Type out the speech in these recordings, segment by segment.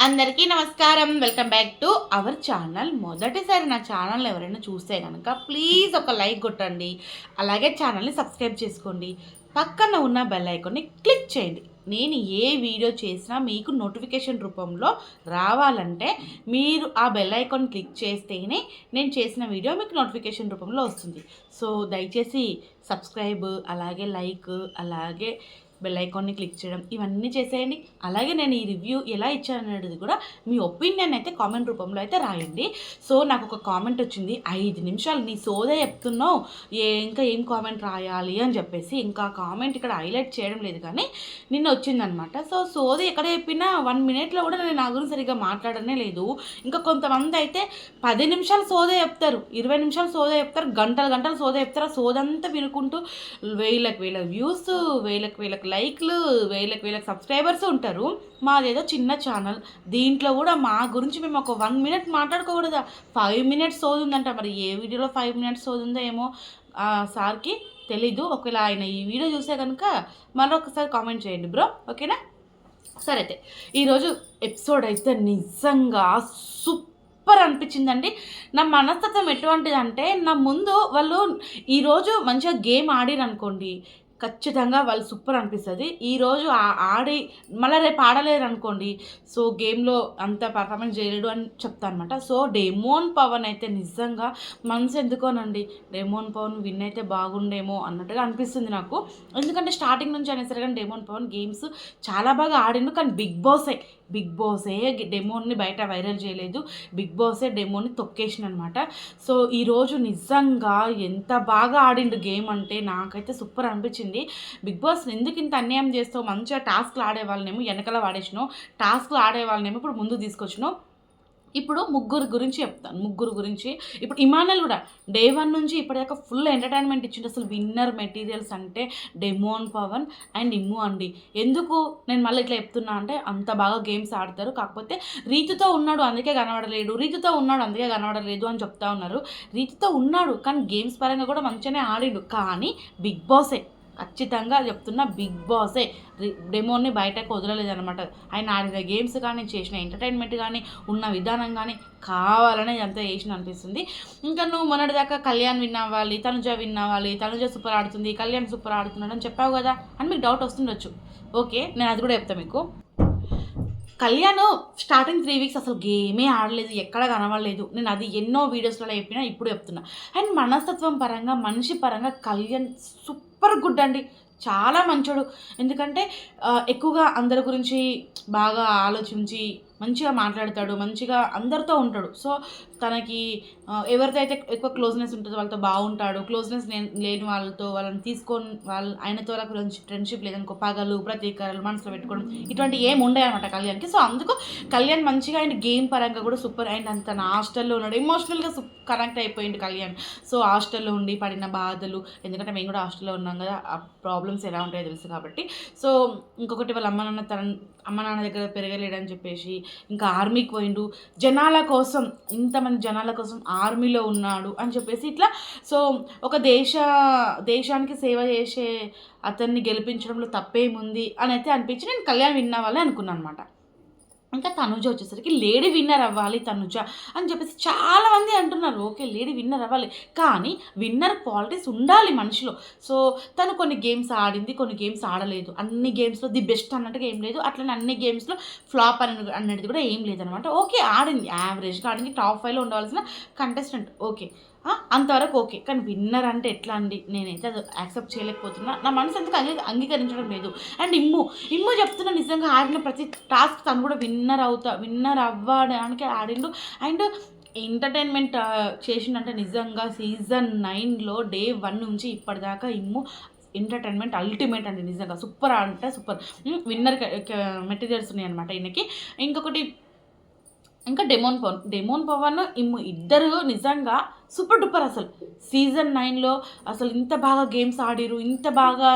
అందరికీ నమస్కారం. Welcome back to our channel. మొదటిసారి నా ఛానల్ ఎవరైనా చూస్తే కనుక ప్లీజ్ ఒక లైక్ కొట్టండి. అలాగే ఛానల్ని సబ్స్క్రైబ్ చేసుకోండి. పక్కన ఉన్న బెల్ ఐకాన్ని క్లిక్ చేయండి. నేను ఏ వీడియో చేసినా మీకు నోటిఫికేషన్ రూపంలో రావాలంటే మీరు ఆ బెల్ ఐకాన్ క్లిక్ చేస్తేనే నేను చేసిన వీడియో మీకు నోటిఫికేషన్ రూపంలో వస్తుంది. సో దయచేసి సబ్స్క్రైబ్, అలాగే లైక్, అలాగే బెల్ ఐకాన్ని క్లిక్ చేయడం ఇవన్నీ చేసేయండి. అలాగే నేను ఈ రివ్యూ ఎలా ఇచ్చాననేది కూడా మీ ఒపీనియన్ అయితే కామెంట్ రూపంలో అయితే రాయండి. సో నాకు ఒక కామెంట్ వచ్చింది, 5 నిమిషాలు నీ సోదే చెప్తున్నావు, ఇంకా ఏం కామెంట్ రాయాలి అని చెప్పేసి. ఇంకా కామెంట్ ఇక్కడ హైలైట్ చేయడం లేదు కానీ నిన్న వచ్చిందనమాట. సో సోదే ఎక్కడ చెప్పినా 1 మినిట్లో కూడా నేను నా గురించి సరిగ్గా మాట్లాడనే లేదు. ఇంకా కొంతమంది అయితే 10 నిమిషాలు సోదే చెప్తారు, 20 నిమిషాలు సోదే చెప్తారు, గంటలు గంటలు సోదే చెప్తారు. సోదంతా వినుకుంటూ వేల వ్యూస్, వేలకు లైక్లు, వేలకు సబ్స్క్రైబర్స్ ఉంటారు. మాదేదో చిన్న ఛానల్, దీంట్లో కూడా మా గురించి మేము ఒక 1 మినిట్ మాట్లాడుకోకూడదా? 5 మినిట్స్ సోదుందంట. మరి ఏ వీడియోలో 5 మినిట్స్ సోదుందో ఏమో సార్కి తెలీదు. ఒకవేళ ఆయన ఈ వీడియో చూసే కనుక మరొకసారి కామెంట్ చేయండి బ్రో, ఓకేనా? సరే అయితే ఈరోజు ఎపిసోడ్ అయితే నిజంగా సూపర్ అనిపించిందండి. నా మనస్తత్వం ఎటువంటిదంటే, నా ముందు వాళ్ళు ఈరోజు మంచిగా గేమ్ ఆడిరనుకోండి, ఖచ్చితంగా వాళ్ళు సూపర్ అనిపిస్తుంది. ఈరోజు ఆడి మళ్ళీ రేపు ఆడలేరు అనుకోండి, సో గేమ్లో అంత పర్ఫార్మెన్స్ చేయలేడు అని చెప్తాను అనమాట. సో డెమోన్ పవన్ అయితే నిజంగా మనసు ఎందుకోనండి, డెమోన్ పవన్ విన్ అయితే బాగుండేమో అన్నట్టుగా అనిపిస్తుంది నాకు. ఎందుకంటే స్టార్టింగ్ నుంచి అనేసరి కానీ డెమోన్ పవన్ గేమ్స్ చాలా బాగా ఆడిండు. కానీ బిగ్ బాసే డెమోన్ని బయట వైరల్ చేయలేదు. బిగ్ బాసే డెమోని తొక్కేసిన అనమాట. సో ఈరోజు నిజంగా ఎంత బాగా ఆడిండు గేమ్ అంటే నాకైతే సూపర్ అనిపించింది. బిగ్ బాస్ ఎందుకు ఇంత అన్యాయం చేస్తావు? మంచిగా టాస్క్లు ఆడే వాళ్ళనేమో వెనకాల వాడేసినావు, టాస్క్లు ఆడే వాళ్ళనేమో ఇప్పుడు ముందు తీసుకొచ్చినావు. ఇప్పుడు ముగ్గురు గురించి చెప్తాను. ముగ్గురు గురించి ఇప్పుడు ఇమానుయల్ కూడా డే 1 నుంచి ఇప్పటిదాకా ఫుల్ ఎంటర్టైన్మెంట్ ఇచ్చిండు. అసలు విన్నర్ మెటీరియల్స్ అంటే డెమోన్ పవన్ అండ్ ఇమ్ము అండి. ఎందుకు నేను మళ్ళీ ఇట్లా చెప్తున్నా అంటే, అంత బాగా గేమ్స్ ఆడతారు. కాకపోతే రీతుతో ఉన్నాడు అందుకే కనబడలేదు అని చెప్తా ఉన్నారు. రీతుతో ఉన్నాడు కానీ గేమ్స్ పరంగా కూడా మంచిగానే ఆడిండు. కానీ బిగ్ బాసే, ఖచ్చితంగా చెప్తున్నా, బిగ్ బాసే డెమోని బయటకు వదలలేదనమాట. ఆయన ఆడిన గేమ్స్ కానీ, చేసిన ఎంటర్టైన్మెంట్ కానీ, ఉన్న విధానం కానీ కావాలనే అంతా చేసిన అనిపిస్తుంది. ఇంకా నువ్వు మొన్నటిదాకా కళ్యాణ్ విన్ అవ్వాలి, తనుజ సూపర్ ఆడుతుంది, కళ్యాణ్ సూపర్ ఆడుతున్నాడు అని చెప్పావు కదా అని మీకు డౌట్ వస్తుండొచ్చు. ఓకే, నేను అది కూడా చెప్తాను మీకు. కళ్యాణ్ స్టార్టింగ్ 3 వీక్స్ అసలు గేమే ఆడలేదు, ఎక్కడ కనబడలేదు. నేను అది ఎన్నో వీడియోస్లలో చెప్పినా, ఇప్పుడు చెప్తున్నా. అండ్ మనస్తత్వం పరంగా, మనిషి పరంగా కళ్యాణ్ సూపర్ గుడ్ అండి, చాలా మంచోడు. ఎందుకంటే ఎక్కువగా అందరి గురించి బాగా ఆలోచించి మంచిగా మాట్లాడతాడు, మంచిగా అందరితో ఉంటాడు. సో తనకి ఎవరితో అయితే ఎక్కువ క్లోజ్నెస్ ఉంటుందో వాళ్ళతో బాగుంటాడు. క్లోజ్నెస్ లేని వాళ్ళని తీసుకొని ఆయనతో ఫ్రెండ్షిప్ లేదనుకో పగలు, ప్రతీకారాలు మనసులో పెట్టుకోవడం ఇటువంటి ఏమి ఉండే అనమాట కళ్యాణ్కి. సో అందుకు కళ్యాణ్ మంచిగా ఆయన గేమ్ పరంగా కూడా సూపర్. అండ్ తన హాస్టల్లో ఉన్నాడు, ఎమోషనల్గా కనెక్ట్ అయిపోయింది కళ్యాణ్. సో హాస్టల్లో ఉండి పడిన బాధలు, ఎందుకంటే మేము కూడా హాస్టల్లో ఉన్నాం కదా, ఆ ప్రాబ్లమ్స్ ఎలా ఉంటాయో తెలుసు కాబట్టి. సో ఇంకొకటి వాళ్ళ అమ్మ నాన్న దగ్గర పెరగలేడని చెప్పేసి ఇంకా ఆర్మీకి పోయిండు, ఇంతమంది జనాల కోసం ఆర్మీలో ఉన్నాడు అని చెప్పేసి ఇట్లా. సో ఒక దేశానికి సేవ చేసే అతన్ని గెలిపించడంలో తప్పేముంది అని అయితే అనిపించి నేను కళ్యాణ్ విన్ అవ్వాలి అనుకున్నాను అనమాట. ఇంకా తనుజ వచ్చేసరికి లేడీ విన్నర్ అవ్వాలి తనుజ అని చెప్పేసి చాలామంది అంటున్నారు. ఓకే, లేడీ విన్నర్ అవ్వాలి, కానీ విన్నర్ క్వాలిటీస్ ఉండాలి మనిషిలో. సో తను కొన్ని గేమ్స్ ఆడింది, కొన్ని గేమ్స్ ఆడలేదు. అన్ని గేమ్స్లో ది బెస్ట్ అన్నట్టుగా ఏం లేదు, అట్లనే అన్ని గేమ్స్లో ఫ్లాప్ అనేది కూడా ఏం లేదనమాట. ఓకే, ఆడింది, యావరేజ్గా ఆడింది, టాప్ 5లో ఉండవలసిన కంటెస్టెంట్, ఓకే అంతవరకు ఓకే. కానీ విన్నర్ అంటే ఎట్లా అండి? నేనైతే అది యాక్సెప్ట్ చేయలేకపోతున్నా, నా మనసు ఎందుకు అంగీకరించడం లేదు. అండ్ ఇమ్ము చెప్తున్నా, నిజంగా ఆడిన ప్రతి టాస్క్ తను కూడా విన్నర్ అవ్వడానికి ఆడిండు. అండ్ ఎంటర్టైన్మెంట్ చేసిండంటే నిజంగా సీజన్ 9లో డే 1 నుంచి ఇప్పటిదాకా ఇమ్ము ఎంటర్టైన్మెంట్ అల్టిమేట్ అండి. నిజంగా సూపర్ అంటే సూపర్. విన్నర్ మెటీరియల్స్ ఉన్నాయి అనమాట ఈయనకి. ఇంకా డెమోన్ పవన్ ఇమ్ము ఇద్దరు నిజంగా సూపర్ డూపర్. అసలు సీజన్ 9లో అసలు ఇంత బాగా గేమ్స్ ఆడిరు, ఇంత బాగా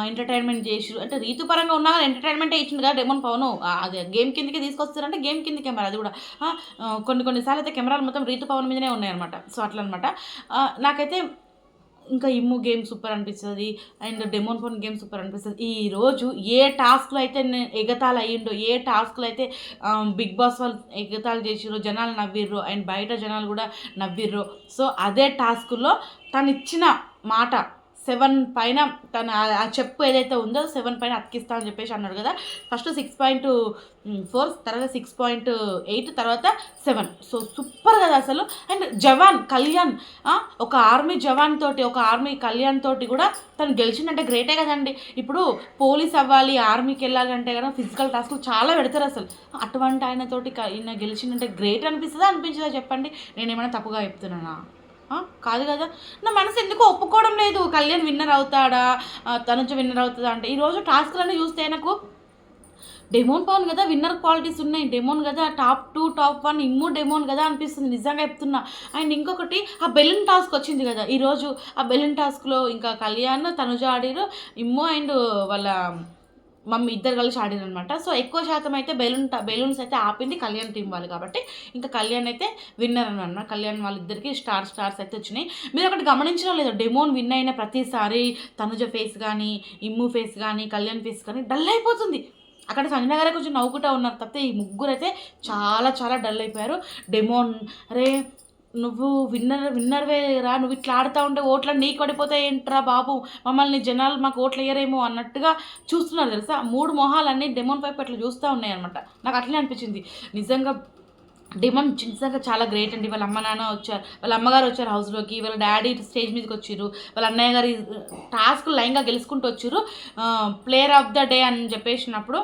ఎంటర్టైన్మెంట్ చేసిరు. అంటే రీతుపరంగా ఉన్నా ఎంటర్టైన్మెంటే ఇచ్చింది కదా డెమోన్ పవన్. అది గేమ్ కిందకి తీసుకొస్తారంటే గేమ్ కింద కెమెరా, అది కూడా కొన్నిసార్లు అయితే కెమెరాలు మొత్తం రీతు పవన్ మీదనే ఉన్నాయన్నమాట. సో అట్లా అనమాట. నాకైతే ఇంకా ఇమ్ము గేమ్ సూపర్ అనిపిస్తుంది and demon phone game super అనిపిస్తుంది. ఈరోజు ఏ టాస్క్లో అయితే ఎగతాళి అయ్యిండో, ఏ టాస్క్లో అయితే బిగ్ బాస్ వాళ్ళు ఎగతాళి చేసిర్రో, జనాలు నవ్విర్రు అండ్ బయట జనాలు కూడా నవ్విర్రు. సో అదే టాస్క్లో తను ఇచ్చిన మాట 7 పైన తను ఆ చెప్పు ఏదైతే ఉందో 7 పైన అతికిస్తా అని చెప్పేసి అన్నాడు కదా. ఫస్ట్ 6.4, తర్వాత 6.8, తర్వాత 7. సో సూపర్ కదా అసలు. అండ్ జవాన్ కళ్యాణ్, ఒక ఆర్మీ జవాన్ తోటి, ఒక ఆర్మీ కళ్యాణ్ తోటి కూడా తను గెలిచిందంటే గ్రేటే కదండి. ఇప్పుడు పోలీస్ అవ్వాలి, ఆర్మీకి వెళ్ళాలి అంటే కదా ఫిజికల్ టాస్క్లు చాలా పెడతారు అసలు. అటువంటి ఆయనతోటి ఈయన గెలిచిందంటే గ్రేట్ అనిపిస్తుందా అనిపించదా చెప్పండి? నేనేమైనా తప్పుగా చెప్తున్నానా? కాదు కదా. నా మనసు ఎందుకో ఒప్పుకోవడం లేదు. కళ్యాణ్ విన్నర్ అవుతాడా, తనుజ విన్నర్ అవుతుందా అంటే. ఈరోజు టాస్క్లన్నీ చూస్తే నాకు డెమోన్ పవన్ కదా విన్నర్ క్వాలిటీస్ ఉన్నాయి, డెమోన్ కదా టాప్ 2 టాప్ 1, ఇమ్ము డెమోన్ కదా అనిపిస్తుంది నిజంగా చెప్తున్నా. అండ్ ఇంకొకటి ఆ బెలూన్ టాస్క్ వచ్చింది కదా ఈరోజు. ఆ బెలూన్ టాస్క్లో ఇంకా కళ్యాణ్, తనుజ ఆడిరు, ఇమ్ము అండ్ వాళ్ళ మమ్మీ ఇద్దరు కలిసి ఆడిరు అనమాట. సో ఎక్కువ శాతం అయితే బెలూన్స్ అయితే ఆపింది కళ్యాణ్ టీం వాళ్ళు కాబట్టి ఇంకా కళ్యాణ్ అయితే విన్నర్ అని అన్నమాట. కళ్యాణ్ వాళ్ళిద్దరికి స్టార్స్ అయితే వచ్చినాయి. మీరు ఒకటి గమనించడం లేదు, డెమోన్ విన్ అయిన ప్రతిసారి తనుజ ఫేస్ కానీ, ఇమ్ము ఫేస్ కానీ, కళ్యాణ్ ఫేస్ కానీ డల్ అయిపోతుంది. అక్కడ సంజన గారే కొంచెం నవ్వుకుంటూ ఉన్నారు తప్పితే ఈ ముగ్గురు అయితే చాలా చాలా డల్ అయిపోయారు. డెమోన్ అరే నువ్వు విన్నర్వే రా, నువ్వు ఇట్లా ఆడుతూ ఉంటే ఓట్లు నీకు పడిపోతాయి ఏంట్రా బాబు, మమ్మల్ని జనాలు మాకు ఓట్లు వేయరేమో అన్నట్టుగా చూస్తున్నారు తెలుసా. 3 మొహాలన్నీ డెమోన్ పైపు అట్లా చూస్తూ ఉన్నాయి అనమాట. నాకు అట్లనే అనిపించింది నిజంగా. డెమోన్ నిజంగా చాలా గ్రేట్ అండి. వాళ్ళ అమ్మ నాన్న వచ్చారు, వాళ్ళ అమ్మగారు వచ్చారు హౌస్లోకి, వాళ్ళ డాడీ స్టేజ్ మీదకి వచ్చారు, వాళ్ళ అన్నయ్య గారి టాస్క్ లైన్గా గెలుచుకుంటూ వచ్చారు. ప్లేయర్ ఆఫ్ ద డే అని చెప్పేసినప్పుడు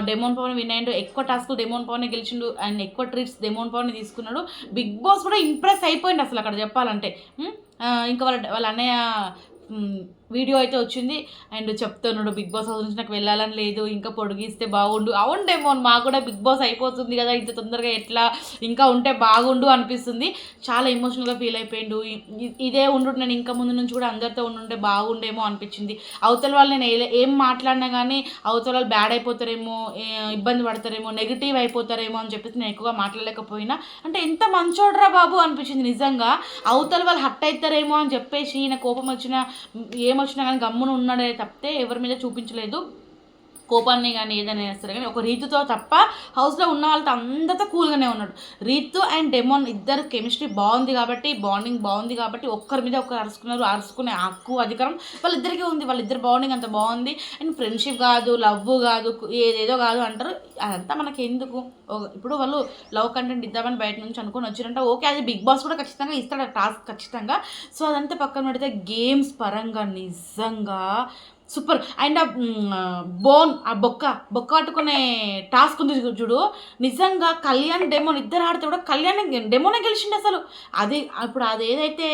డెమోన్ పవన్ విన్ అయ్యిండు. ఎక్కువ టాస్క్లు డెమోన్ పవనే గెలిచిండు అండ్ ఎక్కువ ట్రీట్స్ డెమోన్ పవన్ తీసుకున్నాడు. బిగ్ బాస్ కూడా ఇంప్రెస్ అయిపోయింది అసలు అక్కడ చెప్పాలంటే. ఇంకా వాళ్ళ అన్నయ్య వీడియో అయితే వచ్చింది అండ్ చెప్తున్నాడు బిగ్ బాస్ హౌస్ నుంచి నాకు వెళ్ళాలని లేదు, ఇంకా పొడిగిస్తే బాగుండు. అవుండేమో మాకు కూడా బిగ్ బాస్ అయిపోతుంది కదా ఇంత తొందరగా, ఎట్లా ఇంకా ఉంటే బాగుండు అనిపిస్తుంది. చాలా ఎమోషనల్గా ఫీల్ అయిపోయిండు. ఇదే ఉండు నేను ఇంకా ముందు నుంచి కూడా అందరితో ఉండుంటే బాగుండేమో అనిపించింది. అవతల వాళ్ళు నేను ఏం మాట్లాడినా కానీ అవతల వాళ్ళు బ్యాడ్ అయిపోతారేమో, ఇబ్బంది పడతారేమో, నెగిటివ్ అయిపోతారేమో అని చెప్పేసి నేను ఎక్కువగా మాట్లాడలేకపోయినా. అంటే ఎంత మంచోడ్రా బాబు అనిపించింది నిజంగా. అవతల వాళ్ళు హట్ అవుతారేమో అని చెప్పేసి ఈయన కోపం వచ్చినా ఏమొచ్చినా కానీ గమ్మున ఉన్నాడే తప్పితే ఎవరి మీద చూపించలేదు కోపాన్ని కానీ ఏదైనా సరే. కానీ ఒక రీతుతో తప్ప హౌస్లో ఉన్న వాళ్ళతో అందరితో కూల్గానే ఉన్నాడు. రీతు అండ్ డెమోన్ ఇద్దరు కెమిస్ట్రీ బాగుంది కాబట్టి, బాండింగ్ బాగుంది కాబట్టి ఒక్కరి మీద ఒకరు అరుచుకునే హక్కు అధికారం వాళ్ళిద్దరికీ ఉంది. వాళ్ళిద్దరు బాండింగ్ అంత బాగుంది. అండ్ ఫ్రెండ్షిప్ కాదు, లవ్ కాదు, ఏదేదో కాదు అంటారు. అదంతా మనకి ఎందుకు. ఇప్పుడు వాళ్ళు లవ్ కంటెంట్ ఇద్దామని బయట నుంచి అనుకుని వచ్చిరంటే ఓకే, అది బిగ్ బాస్ కూడా ఖచ్చితంగా ఇస్తాడు టాస్క్ ఖచ్చితంగా. సో అదంతా పక్కన పెడితే గేమ్స్ పరంగా నిజంగా సూపర్. అండ్ ఆ బొక్క పట్టుకునే టాస్క్ ఉంది చూడు, నిజంగా కళ్యాణ్ డెమోన్ ఇద్దరు ఆడితే కూడా కళ్యాణ్ డెమోనే గెలిచిండు అసలు. అది ఇప్పుడు అది ఏదైతే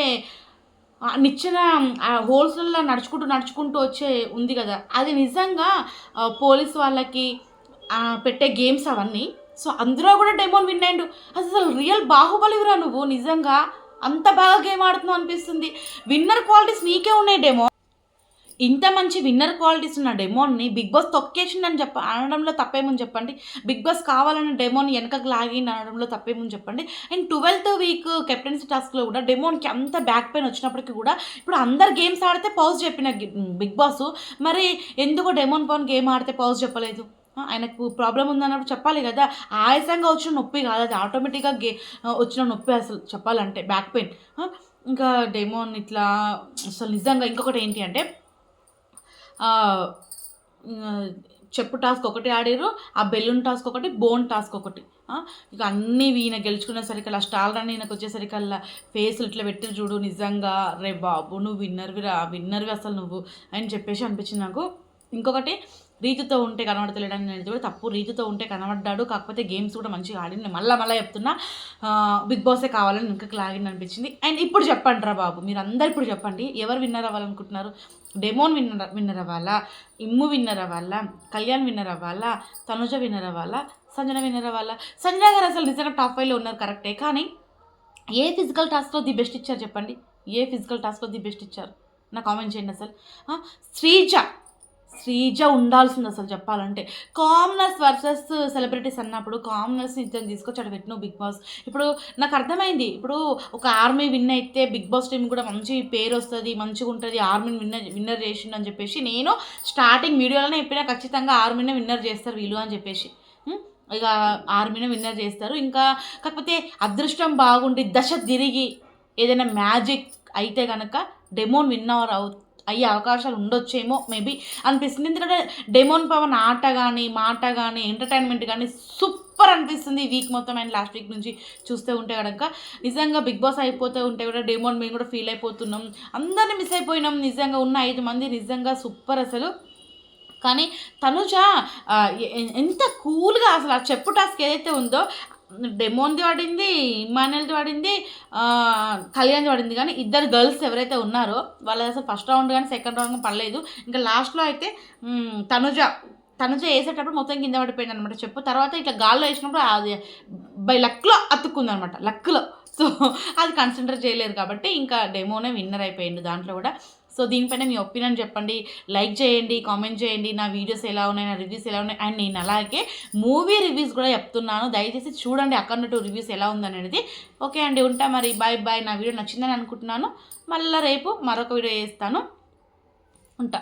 నిచ్చిన హోల్స్లలో నడుచుకుంటూ వచ్చే ఉంది కదా, అది నిజంగా పోలీస్ వాళ్ళకి పెట్టే గేమ్స్ అవన్నీ. సో అందులో కూడా డెమోన్ విన్ అయ్యిండు. అసలు రియల్ బాహుబలిరా నువ్వు, నిజంగా అంత బాగా గేమ్ ఆడుతున్నావు అనిపిస్తుంది. విన్నర్ క్వాలిటీస్ నీకే ఉన్నాయి డెమో. ఇంత మంచి విన్నర్ క్వాలిటీస్ ఉన్న డెమోన్ని బిగ్ బాస్ తొక్కేసిండని అనడంలో తప్పేమని చెప్పండి. బిగ్ బాస్ కావాలన్న డెమోన్ వెనకకు లాగిండి అనడంలో తప్పేమని చెప్పండి. అండ్ 12th వీక్ కెప్టెన్సీ టాస్క్లో కూడా డెమోన్కి అంత బ్యాక్ పెయిన్ వచ్చినప్పటికీ కూడా ఇప్పుడు అందరు గేమ్స్ ఆడితే పౌజ్ చెప్పిన బిగ్ బాస్, మరి ఎందుకో డెమోన్ పవన్ గేమ్ ఆడితే పౌజ్ చెప్పలేదు. ఆయనకు ప్రాబ్లం ఉందన్నప్పుడు చెప్పాలి కదా. ఆయాసంగా వచ్చిన నొప్పి కాదు, అది ఆటోమేటిక్గా వచ్చిన నొప్పి అసలు చెప్పాలంటే బ్యాక్ పెయిన్. ఇంకా డెమోన్ ఇట్లా అసలు నిజంగా. ఇంకొకటి ఏంటి అంటే చెప్పు టాస్క్ ఒకటి ఆడారు, ఆ బెలూన్ టాస్క్ ఒకటి, బోన్ టాస్క్ ఒకటి. ఇక అన్నీ ఈయన గెలుచుకునేసరికల్లా స్టాల్ రన్ ఈయనకు వచ్చేసరికల్లా ఫేసులు ఇట్లా పెట్టి చూడు, నిజంగా రే బాబు నువ్వు విన్నర్వి అసలు నువ్వు అని చెప్పేసి అనిపించింది నాకు. ఇంకొకటి రీతితో ఉంటే కనబడతలేడు అనేది కూడా తప్పు. రీతితో ఉంటే కనబడ్డాడు, కాకపోతే గేమ్స్ కూడా మంచిగా ఆడింది. మళ్ళీ చెప్తున్నా బిగ్ బాసే కావాలని ఇంకా లాగిన్ అనిపించింది. అండ్ ఇప్పుడు చెప్పండి రా బాబు, మీరు అందరు ఇప్పుడు చెప్పండి, ఎవరు విన్నర్ అవ్వాలనుకుంటున్నారు? డెమోన్ విన్నర్ అవ్వాలా, ఇమ్ము విన్నర్ అవ్వాలా, కళ్యాణ్ విన్నర్ అవ్వాలా, తనుజ విన్నర్ అవ్వాలా, సంజన విన్నర్ అవ్వాలా? సంజన గారు అసలు నిజంగా టాప్ 5లో ఉన్నారు కరెక్టే, కానీ ఏ ఫిజికల్ టాస్క్లో ది బెస్ట్ ఇచ్చారు చెప్పండి? ఏ ఫిజికల్ టాస్క్లో ది బెస్ట్ ఇచ్చారు? నా కామెంట్ చేయండి. అసలు శ్రీజ ఉండాల్సింది అసలు చెప్పాలంటే. కామనర్స్ వర్సెస్ సెలబ్రిటీస్ అన్నప్పుడు కామనర్స్‌ని ఇద్దరిని తీసుకొచ్చి ఆడ పెట్టినవు బిగ్ బాస్. ఇప్పుడు నాకు అర్థమైంది. ఇప్పుడు ఒక ఆర్మీ విన్ అయితే బిగ్ బాస్ టీమ్ కూడా మంచి పేరొస్తది, మంచిగుంటది. ఆర్మీని విన్నర్ చేసిండని చెప్పేసి నేను స్టార్టింగ్ వీడియోలోనే చెప్పిన ఖచ్చితంగా ఆర్మీనే విన్నర్ చేస్తారు వీళ్ళు అని చెప్పేసి. ఇక ఆర్మీనే విన్నర్ చేస్తారు. ఇంకా కాకపోతే అదృష్టం బాగుండి దశ తిరిగి ఏదైనా మ్యాజిక్ అయితే గనక డెమోన్ విన్నర్ అయ్యే అవకాశాలు ఉండొచ్చేమో మేబీ అనిపిస్తుంది. ఎందుకంటే డెమోన్ పవన్ ఆట కానీ, మాట కానీ, ఎంటర్టైన్మెంట్ కానీ సూపర్ అనిపిస్తుంది ఈ వీక్ మొత్తం అండ్ లాస్ట్ వీక్ నుంచి చూస్తూ ఉంటే కనుక. నిజంగా బిగ్ బాస్ అయిపోతూ ఉంటే కూడా డెమోన్ మేము కూడా ఫీల్ అయిపోతున్నాం. అందరినీ మిస్ అయిపోయినాం. నిజంగా ఉన్న 5 మంది నిజంగా సూపర్ అసలు. కానీ తనుజ ఎంత కూల్గా అసలు ఆ చెప్పు టాస్క్ ఏదైతే ఉందో డెమోన్ది పడింది, ఇమాన్యుయల్ది పడింది, కళ్యాణ్ది పడింది. కానీ ఇద్దరు గర్ల్స్ ఎవరైతే ఉన్నారో వాళ్ళది అసలు ఫస్ట్ రౌండ్ కానీ సెకండ్ రౌండ్ కానీ పడలేదు. ఇంకా లాస్ట్లో అయితే తనుజ వేసేటప్పుడు మొత్తం కింద పడిపోయింది అనమాట చెప్పు. తర్వాత ఇట్లా గాల్లో వేసినప్పుడు అది బై లక్లో అతుక్కుంది అనమాట, లక్లో. సో అది కన్సిడర్ చేయలేరు కాబట్టి ఇంకా డెమోనే విన్నర్ అయిపోయింది దాంట్లో కూడా. సో దీనిపైన మీ ఒపీనియన్ చెప్పండి, లైక్ చేయండి, కామెంట్ చేయండి, నా వీడియోస్ ఎలా ఉన్నాయి, నా రివ్యూస్ ఎలా ఉన్నాయి. అండ్ నేను అలాగే మూవీ రివ్యూస్ కూడా చెప్తున్నాను, దయచేసి చూడండి అక్కడ రివ్యూస్ ఎలా ఉందనేది. ఓకే అండి, ఉంటా మరి, బాయ్ బాయ్. నా వీడియో నచ్చిందని అనుకుంటున్నాను. మళ్ళీ రేపు మరొక వీడియో చేస్తాను. ఉంటా.